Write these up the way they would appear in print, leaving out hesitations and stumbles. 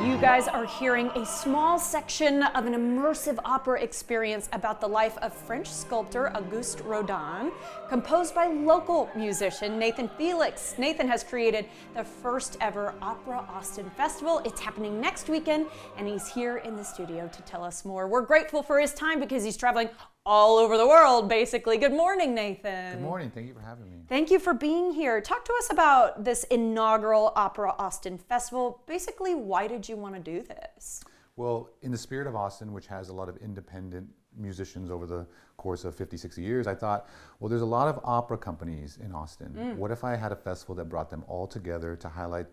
You guys are hearing a small section of an immersive opera experience about the life of French sculptor Auguste Rodin, composed by local musician Nathan Felix. Nathan has created the first ever Opera Austin Festival. It's happening next weekend, and he's here in the studio to tell us more. We're grateful for his time because he's traveling all over the world, basically. Good morning, Nathan. Good morning. Thank you for having me. Thank you for being here. Talk to us about this inaugural Opera Austin Festival. Basically, why did you want to do this? Well, in the spirit of Austin, which has a lot of independent musicians over the course of 50, 60 years, I thought, well, there's a lot of opera companies in Austin. What if I had a festival that brought them all together to highlight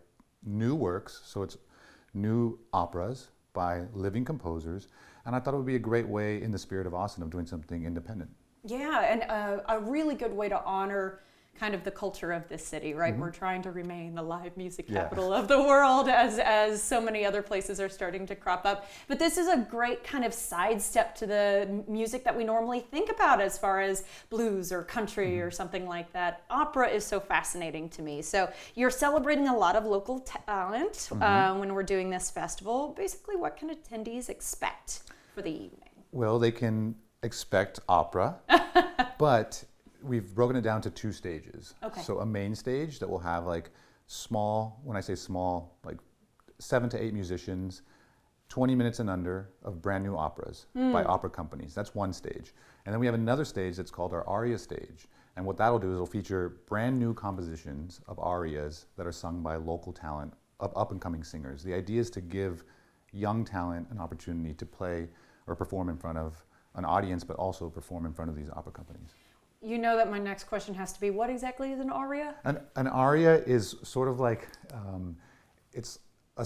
new works, so it's new operas by living composers, and I thought it would be a great way in the spirit of Austin of doing something independent. Yeah, and a really good way to honor kind of the culture of this city, right? We're trying to remain the live music capital of the world as so many other places are starting to crop up. But this is a great kind of sidestep to the music that we normally think about as far as blues or country or something like that. Opera is so fascinating to me. So you're celebrating a lot of local talent when we're doing this festival. Basically, what can attendees expect for the evening? Well, they can expect opera, but we've broken it down to two stages. Okay. So a main stage that will have like small, when I say small, like 7 to 8 musicians, 20 minutes and under of brand new operas by opera companies. That's one stage. And then we have another stage that's called our aria stage. And what that'll do is it'll feature brand new compositions of arias that are sung by local talent of up and coming singers. The idea is to give young talent an opportunity to play or perform in front of an audience, but also perform in front of these opera companies. You know that my next question has to be, what exactly is an aria? An aria is sort of like, it's a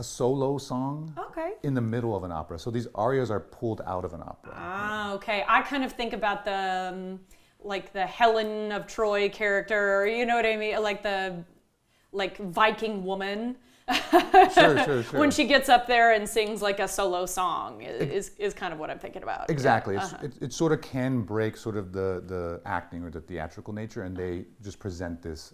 solo song in the middle of an opera. So these arias are pulled out of an opera. Ah, okay. I kind of think about the, like the Helen of Troy character, you know what I mean? Like the, Viking woman. Sure. When she gets up there and sings like a solo song is kind of what I'm thinking about. Exactly. It sort of can break sort of the acting or the theatrical nature, and they just present this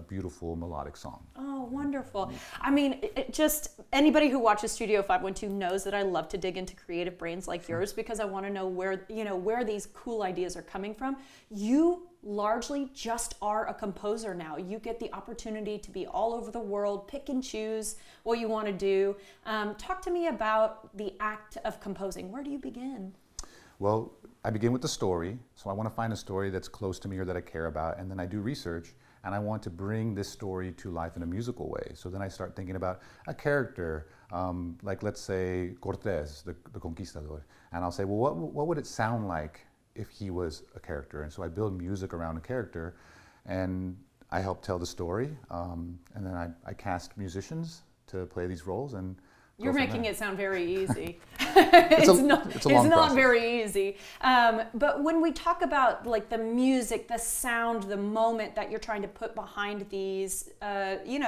beautiful melodic song. Oh, wonderful. I mean, just anybody who watches Studio 512 knows that I love to dig into creative brains like yours because I want to know where these cool ideas are coming from. You largely just are a composer now. You get the opportunity to be all over the world, pick and choose what you want to do. Talk to me about the act of composing. Where do you begin? Well, I begin with the story. So I want to find a story that's close to me or that I care about, and then I do research, and I want to bring this story to life in a musical way. So then I start thinking about a character, like let's say Cortés, the conquistador, and I'll say, well, what would it sound like if he was a character? And so I build music around a character, and I help tell the story, and then I cast musicians to play these roles. And you're making it sound very easy. It's not very easy. But when we talk about like the music, the sound, the moment that you're trying to put behind these,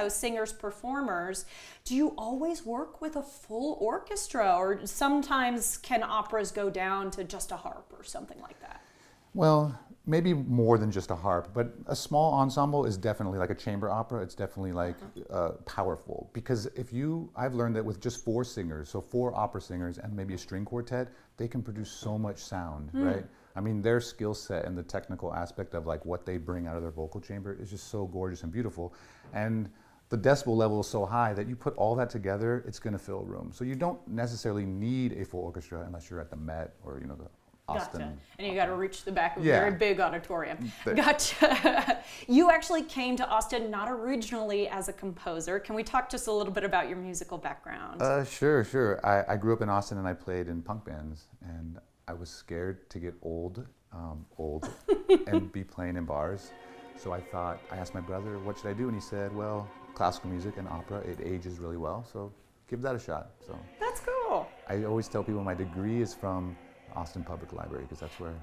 singers, performers, do you always work with a full orchestra, or sometimes can operas go down to just a harp or something like that? Well, maybe more than just a harp, but a small ensemble is definitely like a chamber opera. It's definitely like powerful, because I've learned that with just 4 singers, so 4 opera singers and maybe a string quartet, they can produce so much sound, right? I mean, their skill set and the technical aspect of like what they bring out of their vocal chamber is just so gorgeous and beautiful. And the decibel level is so high that you put all that together, it's going to fill a room. So you don't necessarily need a full orchestra unless you're at the Met or the Austin. Gotcha. And you got to reach the back of a very big auditorium. Gotcha. You actually came to Austin not originally as a composer. Can we talk just a little bit about your musical background? Sure. I grew up in Austin and I played in punk bands, and I was scared to get old and be playing in bars. So I asked my brother, what should I do? And he said, well, classical music and opera, it ages really well, so give that a shot. So that's cool. I always tell people my degree is from Austin Public Library, because that's where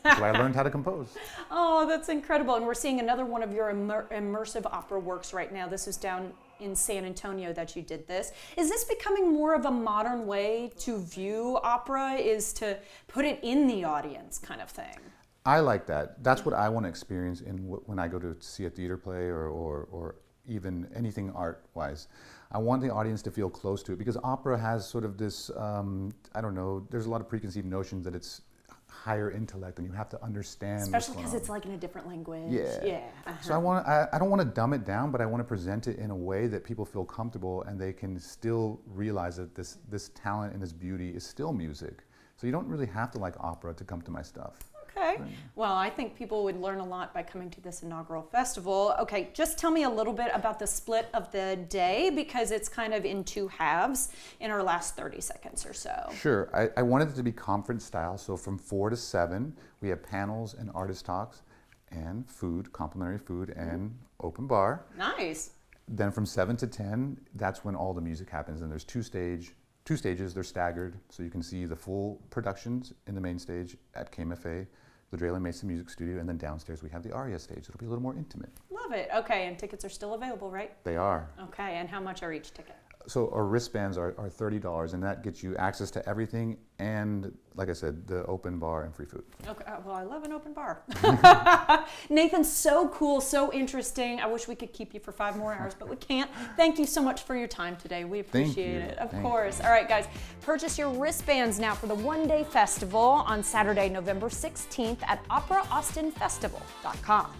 I learned how to compose. Oh, that's incredible. And we're seeing another one of your immersive opera works right now. This is down in San Antonio that you did this. Is this becoming more of a modern way to view opera, is to put it in the audience kind of thing? I like that. That's what I want to experience when I go to see a theater play or even anything art-wise. I want the audience to feel close to it because opera has sort of this, I don't know, there's a lot of preconceived notions that it's higher intellect and you have to understand. Especially because it's like in a different language. Yeah. So I don't want to dumb it down, but I want to present it in a way that people feel comfortable and they can still realize that this talent and this beauty is still music. So you don't really have to like opera to come to my stuff. Okay. Well, I think people would learn a lot by coming to this inaugural festival. Okay, just tell me a little bit about the split of the day because it's kind of in two halves in our last 30 seconds or so. Sure. I wanted it to be conference style. So from 4 to 7, we have panels and artist talks and food, complimentary food and open bar. Nice. Then from 7 to 10, that's when all the music happens. And there's two stages, they're staggered. So you can see the full productions in the main stage at KMFA, the Draylen Mason Music Studio, and then downstairs we have the Arias stage. It'll be a little more intimate. Love it. Okay, and tickets are still available, right? They are. Okay, and how much are each ticket? So our wristbands are $30, and that gets you access to everything and, like I said, the open bar and free food. Okay, well, I love an open bar. Nathan, so cool, so interesting. I wish we could keep you for 5 more hours, but we can't. Thank you so much for your time today. We appreciate it. Of course. All right, guys, purchase your wristbands now for the one-day festival on Saturday, November 16th at operaAustinFestival.com.